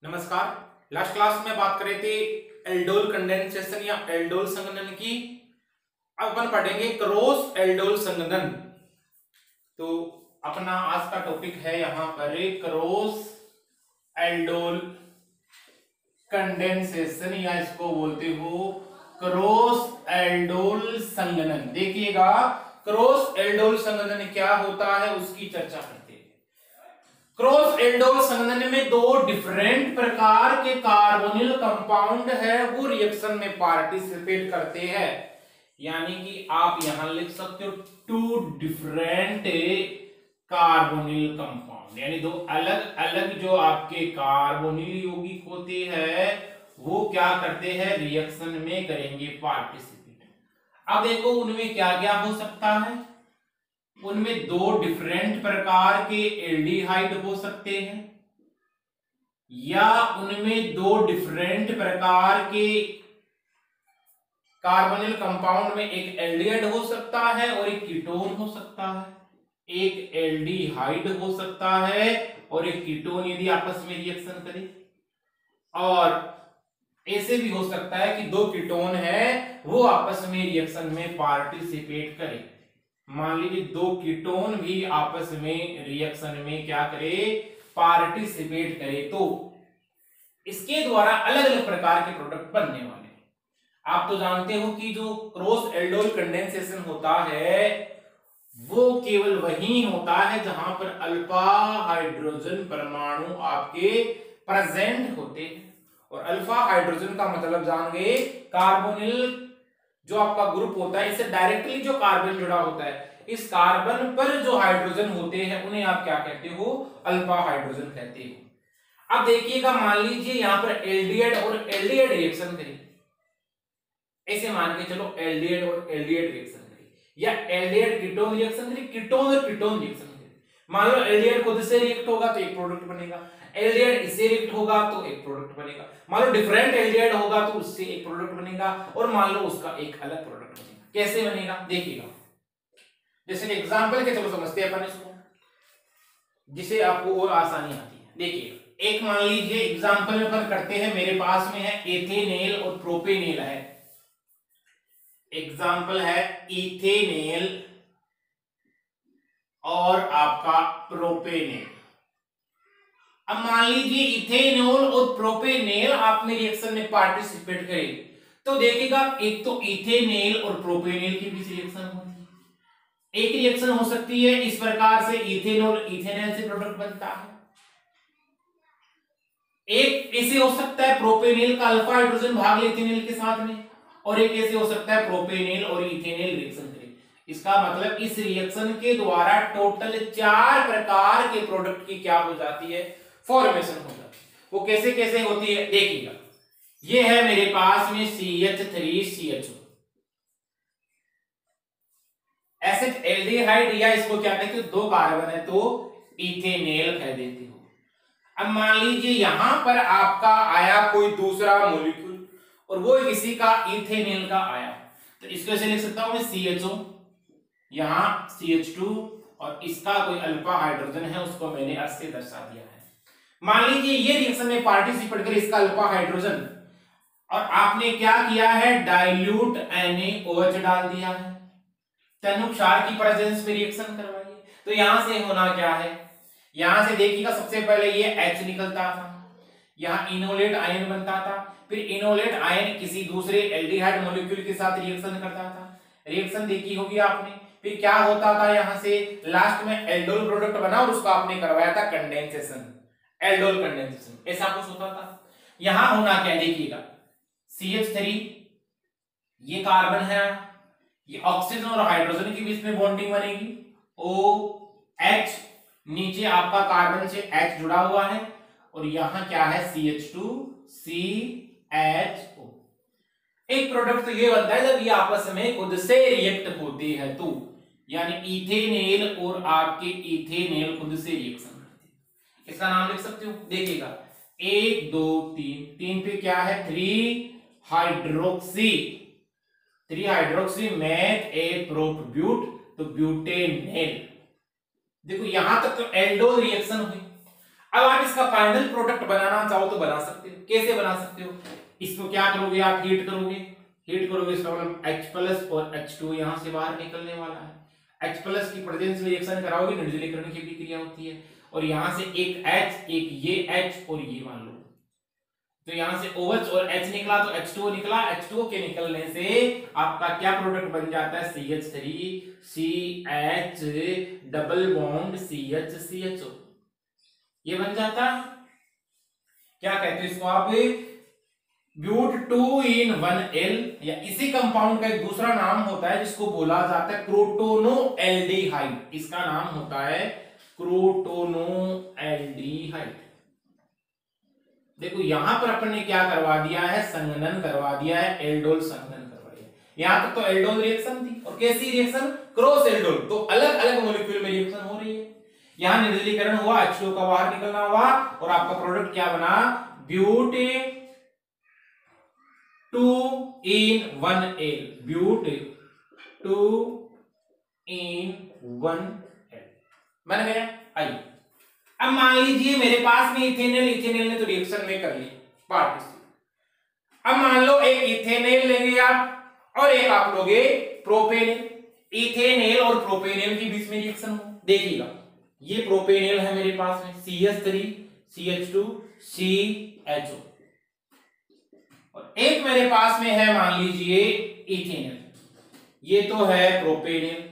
नमस्कार। Last class में बात कर रहे थे एल्डोल कंडेंसेशन या एल्डोल संघनन की। अब अपन पढ़ेंगे क्रॉस एल्डोल संघनन। तो अपना आज का टॉपिक है यहाँ पर क्रॉस एल्डोल कंडेंसेशन या इसको बोलते हो क्रॉस एल्डोल संघनन। देखिएगा क्रॉस एल्डोल संघनन क्या होता है उसकी चर्चा करते हैं। क्रॉस एल्डोल संघनन में दो डिफरेंट प्रकार के कार्बोनिल कंपाउंड है वो रिएक्शन में पार्टिसिपेट करते हैं। यानी कि आप यहां लिख सकते हो टू डिफरेंट कार्बोनिल कंपाउंड, यानी दो अलग अलग जो आपके कार्बोनिल यौगिक होते हैं वो क्या करते हैं, रिएक्शन में करेंगे पार्टिसिपेट। अब देखो उनमें क्या क्या हो सकता है। उनमें दो डिफरेंट प्रकार के एल्डिहाइड हो सकते हैं, या उनमें दो डिफरेंट प्रकार के कार्बोनिल कंपाउंड में एक एल्डिहाइड हो सकता है और एक कीटोन हो सकता है। एक एल्डिहाइड हो सकता है और एक कीटोन यदि आपस में रिएक्शन करे, और ऐसे भी हो सकता है कि दो कीटोन है वो आपस में रिएक्शन में पार्टिसिपेट करें। मान लीजिए दो कीटोन भी आपस में रिएक्शन में क्या करे, पार्टिसिपेट करे, तो इसके द्वारा अलग अलग प्रकार के प्रोडक्ट बनने वाले हैं। आप तो जानते हो कि जो क्रॉस एल्डोल कंडेंसेशन होता है वो केवल वही होता है जहां पर अल्फा हाइड्रोजन परमाणु आपके प्रेजेंट होते हैं। और अल्फा हाइड्रोजन का मतलब जान गए, कार्बोनिल जो आपका ग्रुप होता है इससे डायरेक्टली जो कार्बन जुड़ा होता है, इस कार्बन पर जो हाइड्रोजन होते हैं उन्हें आप क्या कहते हो, अल्फा हाइड्रोजन कहते हो। अब देखिएगा मान लीजिए यहां पर एल्डिहाइड और एल्डिहाइड रिएक्शन करें, ऐसे मान के चलो एल्डिहाइड और एल्डिहाइड रिएक्शन करें, या एल्डिहाइड कीटोन रिएक्शन करें, कीटोन और कीटोन रिएक्शन करें। मान लो एल्डिहाइड खुद से रिएक्ट होगा तो एक प्रोडक्ट बनेगा, एल्डिहाइड इससे रिएक्ट होगा तो एक प्रोडक्ट बनेगा, मान लो डिफरेंट एल्डिहाइड होगा तो उससे एक प्रोडक्ट बनेगा, और मान लो उसका एक अलग प्रोडक्ट बनेगा। कैसे बनेगा देखिएगा, जैसे एग्जांपल के चलो समझते हैं अपन इसको, जिसे आपको और आसानी आती है। देखिए एक मान लीजिए एग्जांपल में अपन करते हैं, मेरे पास में है एथेनेल और प्रोपेनेल है। एग्जांपल है इथेनेल और आपका प्रोपेनेल। अब मान लीजिए इथेनॉल और प्रोपेनेल आपने रिएक्शन में पार्टिसिपेट करे, तो देखिएगा एक तो इथेनेल और प्रोपेनेल के बीच रिएक्शन होती है। एक रिएक्शन हो सकती है इस प्रकार से, इथेनॉल इथेनेल से प्रोडक्ट बनता है। एक ऐसे हो सकता है प्रोपेनेल का अल्फा हाइड्रोजन भाग ले इथेनेल के साथ में, और एक ऐसे हो सकता है प्रोपेनेल और इथेनेल रिएक्शन करे। इसका मतलब इस रिएक्शन के द्वारा टोटल 4 प्रकार के प्रोडक्ट की क्या हो जाती है, फॉर्मेशन हो जाती है। वो कैसे कैसे होती है देखिएगा, ये है मेरे पास में CH3CHO एसिड एल्डिहाइड, या इसको क्या कहते हो, दो कार्बन है तो इथेनेल कह देते हो। अब मान लीजिए यहां पर आपका आया कोई दूसरा मॉलिक्यूल और वो किसी का इथेनेल का आया, तो इसको ऐसे लिख सकता हूं मैं CHO, यहां CH2, और इसका कोई अल्फा हाइड्रोजन है उसको मैंने S से दर्शा दिया है। मान लीजिए ये रिएक्शन में पार्टिसिपेट कर इसका अल्फा हाइड्रोजन, और आपने क्या किया है, डाइल्यूट NaOH डाल दिया है, तनुक्षार की प्रेजेंस में रिएक्शन करवाइए। तो यहां से होना क्या है, यहां से देखिएगा सबसे पहले ये H निकलता था, यहां इनोलेट आयन बनता था, फिर इनोलेट आयन किसी दूसरे एल्डिहाइड मॉलिक्यूल के साथ रिएक्शन करता था, रिएक्शन देखी होगी आपने, फिर क्या होता था यहां से लास्ट में एल्डोल प्रोडक्ट बना और उसको आपने करवाया था कंडेंसेशन, एल्डोल कंडेंसेशन, ऐसा कुछ होता था। यहां होना क्या देखिएगा, CH3 ये कार्बन है, ये ऑक्सीजन और हाइड्रोजन के बीच में बॉन्डिंग बनेगी, OH, नीचे आपका कार्बन से H जुड़ा हुआ है, और यहां क्या है CH2CHO। एक प्रोडक्ट तो ये बनता है जब ये आपस में खुद से रिएक्ट होते हैं, तो यानी इथेनेल और आपके इथेनेल खुद से रिएक्शन करते हैं। इसका नाम लिख सकते हो, देखिएगा 1 2 3, 3 पे क्या है 3 hydroxy meth a prop but, तो ब्यूटेनेल। देखो यहां तक तो एल्डोल रिएक्शन हुई। अब आप इसका फाइनल प्रोडक्ट बनाना चाहो तो बना सकते हो। कैसे बना सकते हो? इसको क्या करोगे आप, हीट करोगे। हीट करोगे इसका मतलब H+ और H2 यहां से बाहर निकलने वाला है। H+ की प्रेजेंस में रिएक्शन कराओगे तो निर्जलीकरण की प्रक्रिया होती है, और यहां से एक H, एक ये H और ये मान लो, तो यहां से OH और H निकला तो H2O निकला। H2O के निकलने से आपका क्या प्रोडक्ट बन जाता है, CH3 CH double bond CH CHO, ये बन जाता है। क्या कहते हैं इसको आप, ब्यूट 2 in 1L, या इसी कंपाउंड का एक दूसरा नाम होता है जिसको बोला जाता है क्रोटोनोएल्डिहाइड। इसका नाम होता है क्रोटोनोएल्डिहाइड। देखो यहां पर अपन ने क्या करवा दिया है, संघनन करवा दिया है, एल्डोल संघनन करवा दिया। यहां तक तो एल्डोल रिएक्शन थी, और कैसी रिएक्शन, क्रॉस एल्डोल, तो अलग अलग मॉलिक्यूल में रिएक्शन हो रही है। यहां निर्जलीकरण हुआ, H2O का बाहर निकलना हुआ, और आपका प्रोडक्ट क्या बना, ब्यूट 2 in 1L, ब्यूट 2 in 1L बन गया। आइए अब मान लीजिए मेरे पास में इथेनॉल, इथेनॉल ने तो रिएक्शन में कर ली पार्टिसिपेट। अब मान लो एक इथेनॉल लेंगे आप और एक आप लोगे प्रोपेनॉल। इथेनॉल और प्रोपेनॉल के बीच में रिएक्शन हो, देखिएगा ये प्रोपेनॉल है मेरे पास में, CH3 CH2 CHO, और एक मेरे पास में है मान लीजिए इथेनॉल, ये तो है प्रोपेनॉल,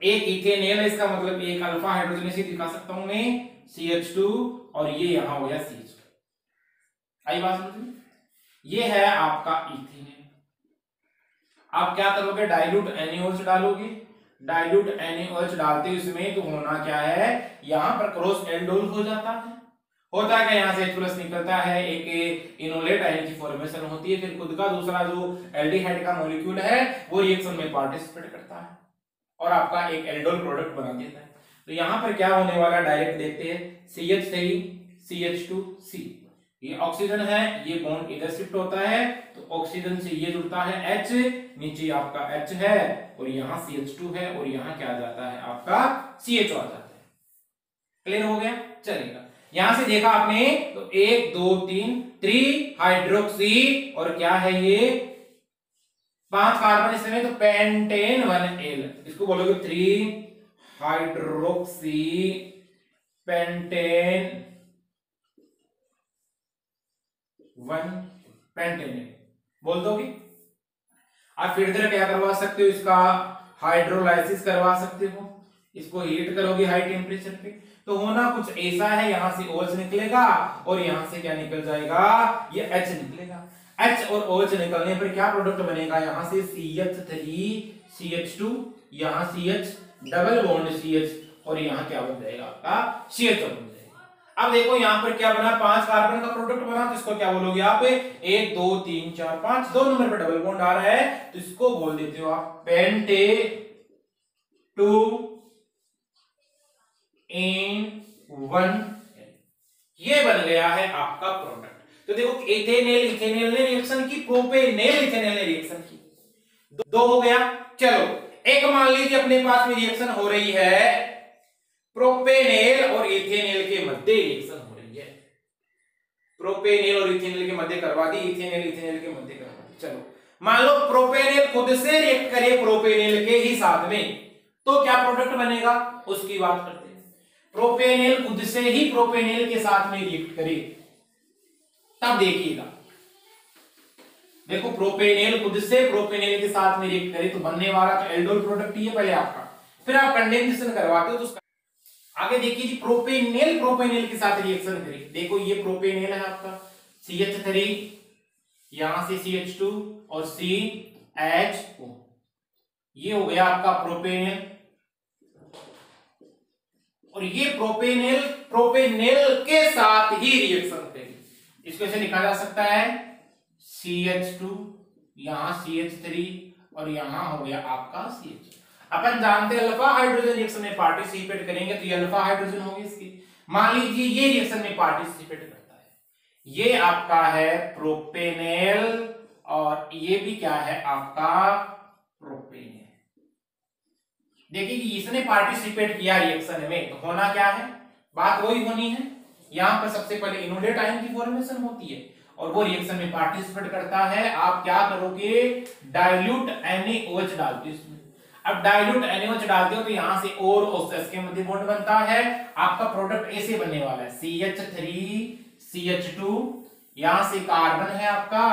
एक इथेनॉल है, इसका मतलब एक अल्फा हाइड्रोजन से दिखा सकता हूं मैं CH2, और ये यहां हो गया CH2। आई बात समझ में? ये है आपका इथेनॉल। आप क्या करोगे, डाइल्यूट NaOH डालोगे। डाइल्यूट NaOH डालते हो इसमें तो होना क्या है, यहां पर क्रॉस एल्डोल हो जाता है। होता है क्या, यहां से H+ निकलता है, एक इनोलेट आयन की फॉर्मेशन होती है, फिर खुद का दूसरा जो एल्डिहाइड का मॉलिक्यूल है वो रिएक्शन में पार्टिसिपेट करता है और आपका एक एल्डोल प्रोडक्ट बना देता है। तो यहां पर क्या होने वाला, डायरेक्ट देखते हैं, CH3 CH2C, ये ऑक्सीजन है, ये बॉन्ड इधर शिफ्ट होता है, तो ऑक्सीजन से ये जुड़ता है H, नीचे आपका H है, और यहां CH2 है, और यहां क्या आ जाता है आपका CHO आ जाता है। क्लियर हो गया, चलेगा। यहां से देखा आपने तो 1 2 3 3 हाइड्रोक्सी, और क्या है ये 5 कार्बन इसमें, तो पेंटेन 1L, इसको बोलोगे 3 हाइड्रोक्सी पेंटेन 1 पेंटेन बोल दोगे। आप फिर क्या करवा सकते हो, इसका हाइड्रोलाइसिस करवा सकते हो, इसको हीट करोगे हाई टेम्परेचर पे, तो होना कुछ ऐसा है, यहां से OH निकलेगा और यहां से क्या निकल जाएगा, ये H निकलेगा। H और OH निकलने पर क्या प्रोडक्ट बनेगा, यहां से CH3 CH2, यहां CH डबल बॉन्ड CH, और यहां क्या बन जाएगा आपका CHO बन जाएगा। अब देखो यहां पर क्या बना, 5 कार्बन का प्रोडक्ट बना, तो इसको क्या बोलोगे आप, 1 2 3 4 5, 2 नंबर पे डबल बॉन्ड आ रहा है, तो इसको बोल देते हो आप पेंटे 2 in 1L, ये बन गया है आपका प्रोडक्ट। तो देखो इथेनॉल इथेनॉल ने रिएक्शन की, प्रोपेनॉल इथेनॉल ने रिएक्शन की, दो हो गया। चलो एक मान लीजिए अपने पास में रिएक्शन हो रही है, प्रोपेनॉल और इथेनॉल के मध्य रिएक्शन हो रही है, प्रोपेनॉल और इथेनॉल के मध्य करवा दी, इथेनॉल इथेनॉल के मध्य करवा दी। चलो मान लो प्रोपेनॉल खुद से रिएक्ट करे प्रोपेनॉल के ही साथ में, तो क्या प्रोडक्ट बनेगा, उसकी बात करते हैं। प्रोपेनॉल खुद से ही प्रोपेनॉल के साथ में रिएक्ट करे, तब देखिएगा, देखो प्रोपेनॉल खुद से प्रोपेनॉल के साथ में रिएक्ट करे तो बनने वाला तो एल्डोल प्रोडक्ट ही है पहले आपका, फिर आप कंडेंसेशन करवाते हो तो उसका आगे देखिए जी, प्रोपेनॉल प्रोपेनॉल के साथ रिएक्शन करे। देखो ये प्रोपेनॉल है आपका, CH3, यहां से CH2 और CHO, ये हो गया आपका प्रोपेनॉल, और ये प्रोपेनॉल प्रोपेनॉल के साथ ही रिएक्शन करेगी। इसको ऐसे लिखा जा सकता है CH2, यहां CH3, और यहां हो गया आपका CH। अपन जानते हैं अल्फा हाइड्रोजन रिएक्शन में पार्टिसिपेट करेंगे तो ये अल्फा हाइड्रोजन होगी इसकी। मान लीजिए ये रिएक्शन में पार्टिसिपेट करता है, ये आपका है प्रोपेनॉल, और ये भी क्या है आपका प्रोपेनॉल। देखिए कि इसने पार्टिसिपेट किया रिएक्शन में, तो होना क्या है, बात वही होनी है। यहां पर सबसे पहले इनोडेट आयन की फॉर्मेशन होती है और वो रिएक्शन में पार्टिसिपेट करता है। आप क्या करोगे, डाइल्यूट NaOH डालते हो इसमें। अब डाइल्यूट NaOH डालते हो तो यहां से और OH के मध्य बॉन्ड बनता है। आपका प्रोडक्ट ऐसे बनने वाला है CH3CH2, यहां से कार्बन है आपका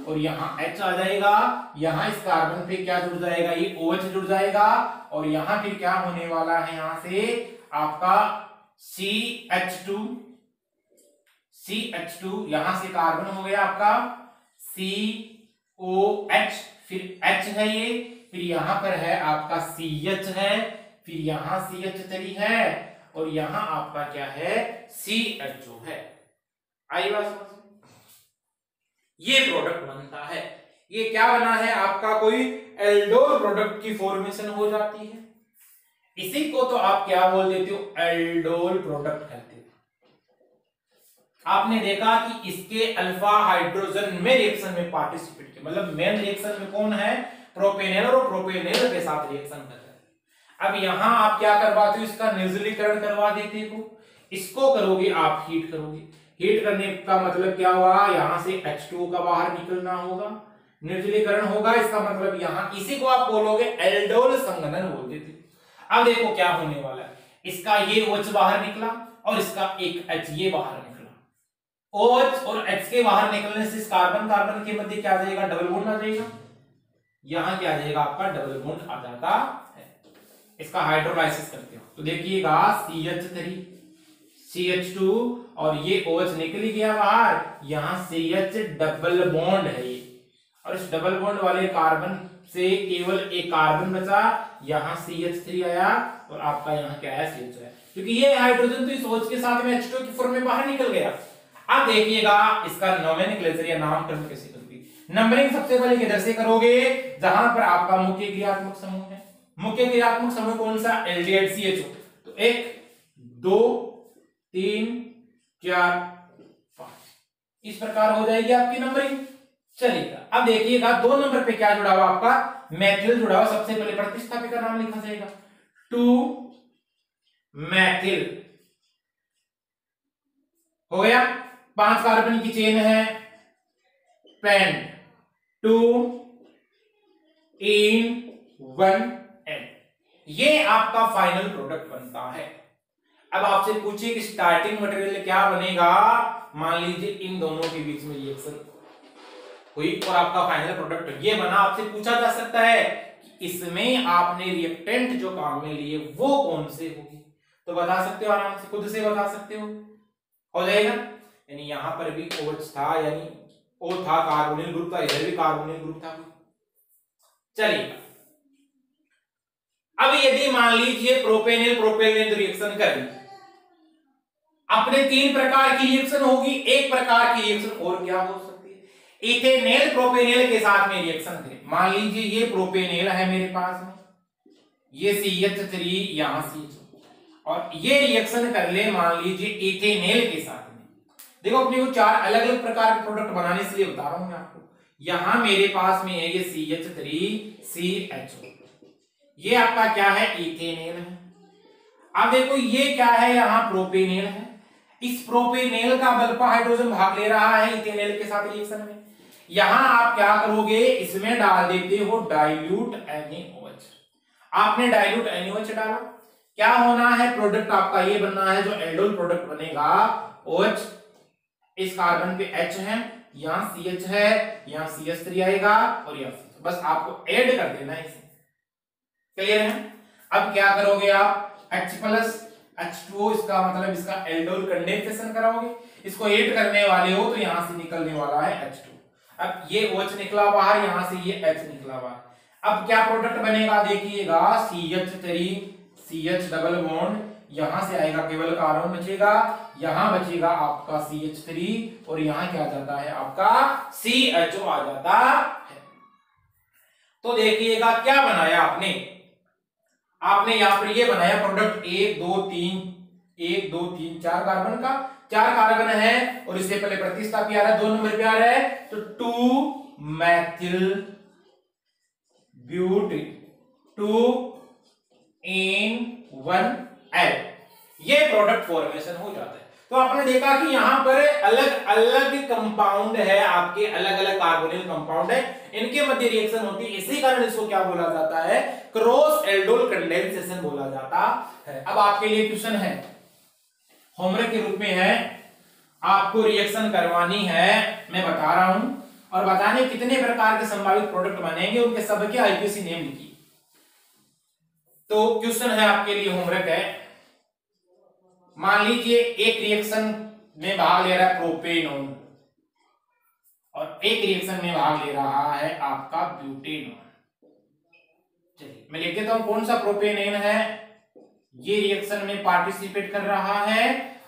और यहां H आ जाएगा। यहां इस कार्बन पे क्या जुड़ जाएगा, ये OH जुड़ जाएगा और यहां फिर क्या होने वाला है, यहां से आपका CH2 यहां से कार्बन हो गया आपका COH, फिर H है ये, फिर यहां पर है आपका CH है, फिर यहां CH3 है और यहां आपका क्या है, CHO है। आई बात समझ? ये प्रोडक्ट बनता है। ये क्या बना है आपका, कोई एल्डोल प्रोडक्ट की फॉर्मेशन हो जाती है। इसी को तो आप क्या बोल देते हो, एल्डोल प्रोडक्ट कहते हो। आपने देखा कि इसके अल्फा हाइड्रोजन में रिएक्शन में पार्टिसिपेट किया, मतलब मेन रिएक्शन में कौन है, प्रोपेनॉल और प्रोपेनॉल के साथ रिएक्शन कर रहे हैं। अब यहां आप क्या करवाते हो, इसका निर्जलीकरण करवा देते हो। इसको करोगे आप, हीट करोगे। हीट करने का मतलब क्या हुआ, यहां से H2O का बाहर निकलना होगा, निर्जलीकरण होगा। इसका मतलब यहां इसी को आप बोलोगे एल्डोल संघनन बोल देते। अब देखो क्या होने वाला है, इसका ये OH बाहर निकला और इसका एक H ये बाहर निकला। OH और H के बाहर निकलने से इस कार्बन कार्बन के मध्य क्या आ जाएगा, डबल बॉन्ड आ जाएगा। यहां क्या आ जाएगा आपका, डबल बॉन्ड आ जाता है। इसका हाइड्रोलाइसिस करते हो तो देखिएगा CH3 CH2 और ये OH निकल गया बाहर, यहां CH डबल बॉन्ड है ये, और इस डबल बॉन्ड वाले कार्बन से केवल एक कार्बन बचा, यहां CH3 आया और आपका यहां क्या है, CH है, क्योंकि ये हाइड्रोजन तो इस OH के साथ में H2 की फॉर्म में बाहर निकल गया। अब देखिएगा इसका नोमेनक्लेचर या नामकरण कैसे करोगे। नंबरिंग सबसे पहले किधर से करोगे, जहां पर आपका मुख्य क्रियात्मक समूह है। मुख्य क्रियात्मक समूह कौन सा, एल्डिहाइड CHO। तो 1 2 3 4 5 इस प्रकार हो जाएगी आपकी नंबरिंग। चलिएगा अब देखिएगा 2 नंबर पे क्या जुड़ा हुआ आपका, मैथिल जुड़ा हुआ। सबसे पहले प्रतिस्थापी का नाम लिखा जाएगा, 2 मैथिल हो गया। 5 कार्बन की चेन है, पेंट 2 इन 1 एन, ये आपका फाइनल प्रोडक्ट बनता है। अब आपसे पूछिए कि स्टार्टिंग मटेरियल क्या बनेगा, मान लीजिए इन दोनों के बीच में रिएक्शन हुई और आपका फाइनल प्रोडक्ट ये बना। आपसे पूछा जा सकता है कि इसमें आपने रिएक्टेंट जो काम में लिए वो कौन से होगी, तो बता सकते हो, आराम से खुद से बता सकते हो जाएगा। यानी यहां पर भी OH था, यानी O था, कार्बोनिल ग्रुप था, इधर भी कार्बोनिल ग्रुप था। चलिए अब यदि मान लीजिए प्रोपेनिल प्रोपेनिल रिएक्शन करें, अपने 3 प्रकार की रिएक्शन होगी। एक प्रकार की रिएक्शन और क्या हो सकती है, इथेनेल प्रोपेनेल के साथ में रिएक्शन करें। मान लीजिए ये प्रोपेनेल है मेरे पास में, ये CH3 यहां CH और ये रिएक्शन कर ले मान लीजिए इथेनेल के साथ में। देखो अपने को 4 अलग अलग प्रकार के प्रोडक्ट बनाने से लिए बता रहा हूं मैं आपको। यहां मेरे पास में है ये CH3CHO, ये आपका क्या है, इथेनेल है। अब देखो ये क्या है, यहां प्रोपेनेल है। इस प्रोपेनेल का अल्फा हाइड्रोजन भाग ले रहा है इथेनेल के साथ रिएक्शन में। यहां आप क्या करोगे, इसमें डाल देते हो डाइल्यूट NaOH। आपने डाइल्यूट NaOH डाला, क्या होना है, प्रोडक्ट आपका ये बनना है जो एल्डोल प्रोडक्ट बनेगा। OH इस कार्बन पे H है, यहां CH है, यहां CH3 आएगा और यहां CH, बस आपको ऐड कर देना है इसे। क्लियर है। अब क्या करोगे आप, H प्लस H2O, इसका मतलब इसका एल्डोल कंडेंसेशन कराओगे। इसको ऐड करने वाले हो तो यहां से निकलने वाला है H2। अब ये OH निकला बाहर, यहां से ये H निकला बाहर। अब क्या प्रोडक्ट बनेगा, देखिएगा CH3 CH डबल बॉन्ड, यहां से आएगा केवल कार्बन बचेगा, यहां बचेगा आपका CH3 और यहां क्या जाता है आपका CHO आ जाता है। तो देखिएगा क्या बनाया आपने, आपने यहां पर ये बनाया प्रोडक्ट 1 2 3 4 कार्बन का, 4 कार्बन है और इससे पहले प्रतिस्थापी आ रहा है, 2 नंबर पे आ रहा है, तो 2 मैथिल ब्यूट 2 इन 1 एल, ये प्रोडक्ट फॉर्मेशन हो जाता है। तो आपने देखा कि यहां पर अलग अलग कंपाउंड है, आपके अलग अलग कार्बोनिल कंपाउंड है, इनके मध्य रिएक्शन होती है, इसी कारण इसको क्या बोला जाता है, क्रॉस एल्डोल कंडेंसेशन बोला जाता है। अब आपके लिए क्वेश्चन है, होमवर्क के रूप में है, आपको रिएक्शन करवानी है, मैं बता रहा हूं, और बताने कितने प्रकार के संभावित प्रोडक्ट बनेंगे, उनके सबके आईपीसी नेम लिखिए। तो क्वेश्चन है आपके लिए, होमवर्क है, मान लीजिए एक रिएक्शन में भाग ले रहा है प्रोपेनॉन और एक रिएक्शन में भाग ले रहा है आपका ब्यूटेनॉन। चलिए मैं लिख देता हूं कौन सा प्रोपेनेन है, ये रिएक्शन में पार्टिसिपेट कर रहा है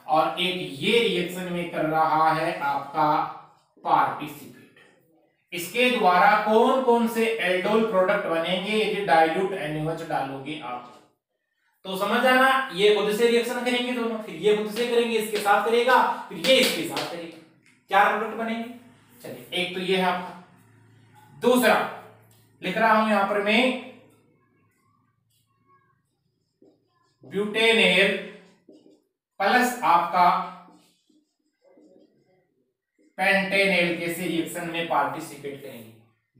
और एक ये रिएक्शन में कर रहा है आपका पार्टिसिपेट। इसके द्वारा कौन कौन से एल्डोल प्रोडक्ट बनेंगे यदि डाइल्यूट NaOH डालोगे आप। तो समझ आना, ये खुद से रिएक्शन करेंगे दोनों, फिर ये खुद से करेंगे, इसके साथ करेगा, फिर ये इसके साथ करेगा, 4 प्रोडक्ट बनेंगे। चलिए एक तो ये है आपका। दूसरा लिख रहा हूं यहां पर मैं, ब्यूटेनेल प्लस आपका पेंटेनेल कैसे रिएक्शन में पार्टिसिपेट करेंगे।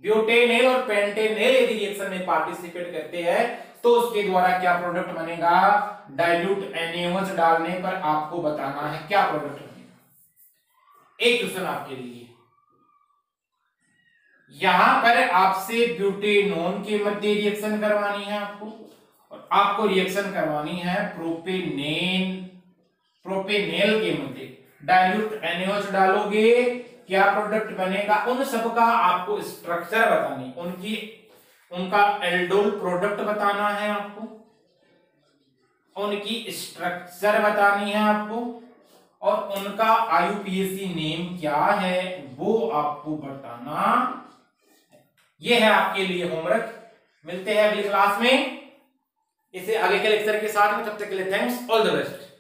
ब्यूटेनेल और पेंटेनेल यदि रिएक्शन में पार्टिसिपेट करते हैं तो उसके द्वारा क्या प्रोडक्ट बनेगा, डाइल्यूट NaOH डालने पर आपको बताना है क्या प्रोडक्ट बनेगा। एक क्वेश्चन आपके लिए, यहां पर आपसे ब्यूटेनॉन के मध्य रिएक्शन करवानी है आपको, और आपको रिएक्शन करवानी है प्रोपेनेल के मध्य। डाइल्यूट NaOH डालोगे, क्या प्रोडक्ट बनेगा, उन सबका आपको स्ट्रक्चर बतानी, उनका एल्डोल प्रोडक्ट बताना है आपको, उनकी स्ट्रक्चर बतानी है आपको, और उनका IUPAC नेम क्या है वो आपको बताना। ये है आपके लिए होमवर्क। मिलते हैं अगली क्लास में इसे आगे के लेक्चर के साथ में, तब तक के लिए थैंक्स, ऑल द बेस्ट।